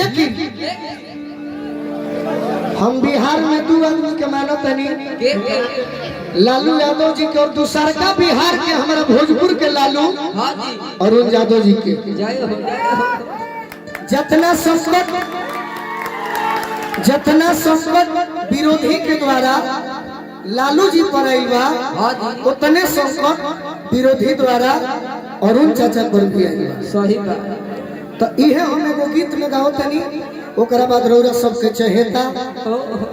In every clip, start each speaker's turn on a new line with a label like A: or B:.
A: लेकिन हम बिहार में दो आदमी के मानत नहीं, लालू यादव जी के और दूसरा का बिहार के हमारा भोजपुर के लालू अरुण यादव जी के। जितना संकट विरोधी के द्वारा लालू जी पर आई बा, उतने संकट विरोधी द्वारा अरुण चाचा पर भी आई बा।
B: सही बात।
A: तो इहे हम एगो गीत में गाओ तनी, ओकरा बाद रौरा सबके चहेता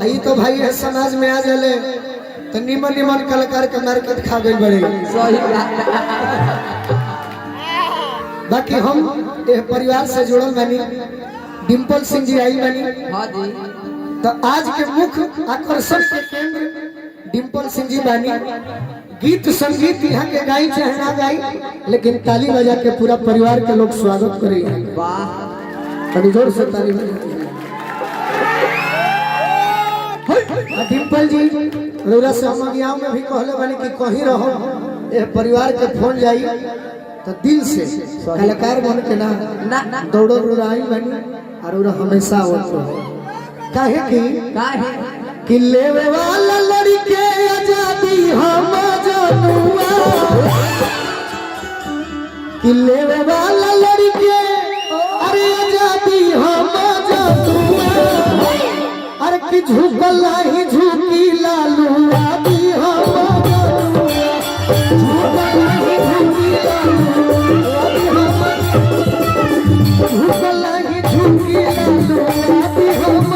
A: आई तो भाई है समाज में आ जाले तो निमन निमन कलाकार के मार्केट खा गई बड़े।
B: सही बात।
A: बाकी हम परिवार से जुड़ल बानी, डिम्पल सिंह जी आई बानी। तो आज के मुख्य आकर्षण के केंद्र डिम्पल सिंह जी बानी। गीत संगीत यहाँ के गाई चाहे ना गाई, लेकिन ताली बजा के पूरा परिवार के लोग स्वागत करेंगे। वाह, जोर से ताली बजा। डिम्पल जी रौरा से हम अगियाओं में भी कहले बानी कि कहीं रहो ए परिवार के फोन जाई तो दिल से कलाकार बन के ना दौड़ो रुराई बनी और हमेशा काहे कि लेवे वाला लड़के आजादी हम जनुआ, कि लेवे वाला लड़के अरे आजादी हम जनुआ, अरे कि झुकला ही झुकी लालू आदि हम जनुआ, झुकला ही झुकी लालू आदि हम, झुकला ही झुकी लालू आदि हम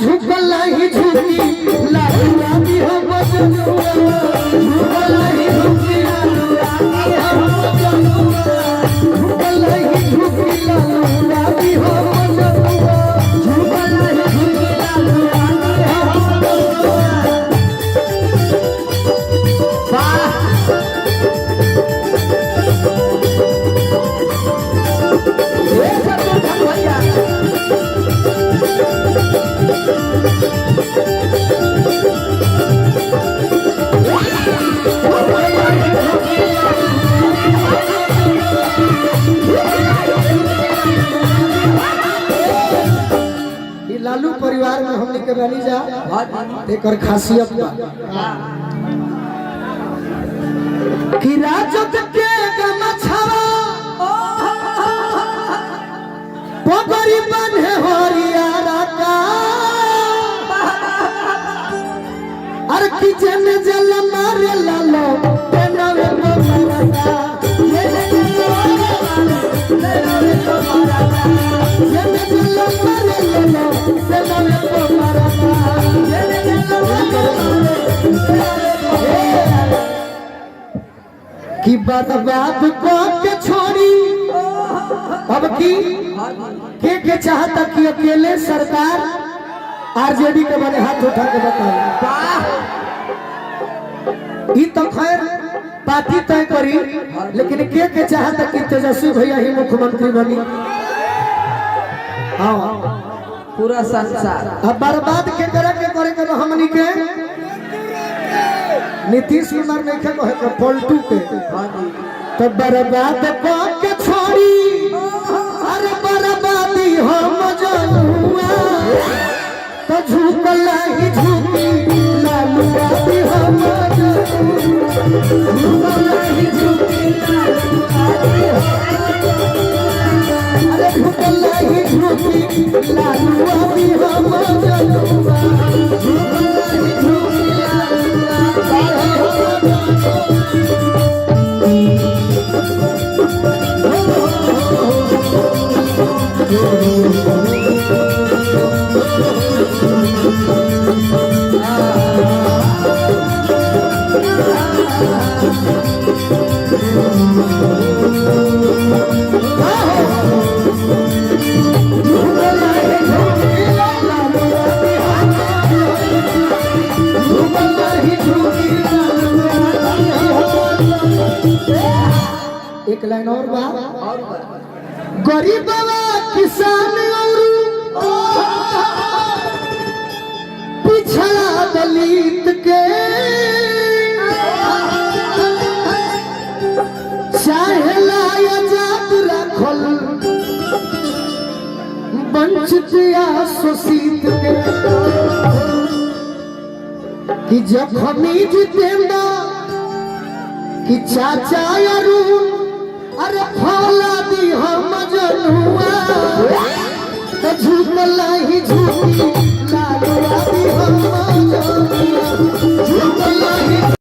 A: झुकला ही झुकी लालू आदि हम जनुआ, झुकला ही झुकी लालू आदि हम जनुआ, झुकला ही झुकी लालू आदि हम जनुआ, झुकला ही झुकी लालू आदि हम जनुआ। वाह, ये सब तो भैया लालू परिवार में हमने के बनी जा एक और खासियत बा कि राजत के गमछवा पगड़ी बंधे हरियारा का, अर कि जन जल मारे लालो तेनवे को मरदा, जन जल मारे लालो तेनवे को मरदा, जन जल मारे कि बर्बाद को के छोड़ी अब की के चाहता कि अकेले सरकार आरजेडी के बने हाथ उठा के बताओ। ये तो खैर पार्टी तय करी, लेकिन के चाहता कि तेजस्वी भैया ही मुख्यमंत्री बनी। हाँ,
B: पूरा संसार
A: अब बर्बाद के करे के हमनी के नीतीश कुमार नहीं कहे पलटू के तो बर्बाद को के छोड़ी, अरे बर्बादी हम जनुआ, तो झुकला ही झुकी लालू आदि हम जनुआ, झुकला ही झुकी लालू आदि हम, अरे झुकला ही झुकी लालू आदि हम जनुआ, झुकला ही झुकी लालू आदि हम एक लाइन और बा गरीबवा किसान और पिछड़ा दलित के चाहे आजाद रखल वंचित या शोषित के कि जखमी जितेंद्र कि चाचा अरुण अरे फौला दी हम जनुआ तो झूमला ही झूमी लालू